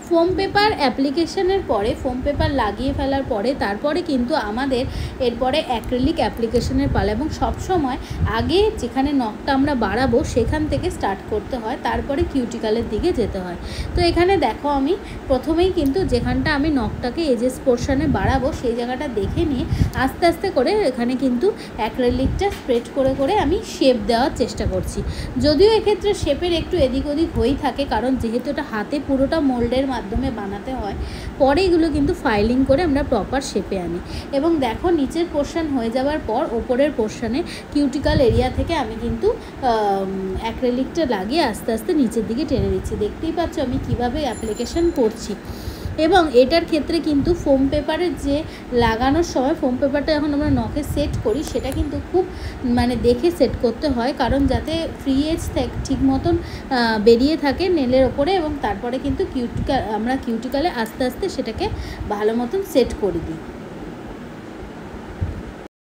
Foam paper অ্যাপ্লিকেশনের পরে, foam paper লাগিয়ে ফেলার পরে তারপরে কিন্তু আমাদের এরপরে অ্যাক্রিলিক অ্যাপ্লিকেশনের পালা, এবং সবসময় আগে যেখানে নখটা আমরা বাড়াবো সেখান থেকে স্টার্ট করতে হয়, তারপরে কিউটিক্যালের দিকে যেতে হয়। তো এখানে দেখো আমি প্রথমেই কিন্তু যেখানটা আমি নখটাকে এজেস পোর্শনে বাড়াবো সেই জায়গাটা দেখে নিয়ে আস্তে আস্তে করে এখানে কিন্তু অ্যাক্রিলিকটা স্প্রেড করে করে আমি শেপ দেওয়ার চেষ্টা করছি। যদিও এক্ষেত্রে শেপের একটু এদিক ওদিক হয়েই থাকে, কারণ যেহেতু এটা হাতে পুরোটা মোল্ডের মাধ্যমে বানাতে হয়, পরে এগুলো কিন্তু ফাইলিং করে আমরা প্রপার শেপে আনি। এবং দেখো নিচের পোর্শন হয়ে যাওয়ার পর ওপরের পোর্শনে কিউটিক্যাল এরিয়া থেকে আমি কিন্তু অ্যাক্রিলিকটা লাগিয়ে আস্তে আস্তে নিচের দিকে টেনে দিচ্ছি। দেখতেই পাচ্ছ আমি কিভাবে অ্যাপ্লিকেশন করছি। এবং এটার ক্ষেত্রে কিন্তু ফোম পেপারের যে লাগানোর সময় ফোম পেপারটা যখন আমরা নখে সেট করি সেটা কিন্তু খুব দেখে সেট করতে হয়, কারণ যাতে ফ্রি এজ ঠিক মতন বেরিয়ে থাকে নেলের ওপরে, এবং তারপরে কিন্তু কিউটিক্যালে আস্তে আস্তে সেটাকে ভালো মতন সেট করে দিই।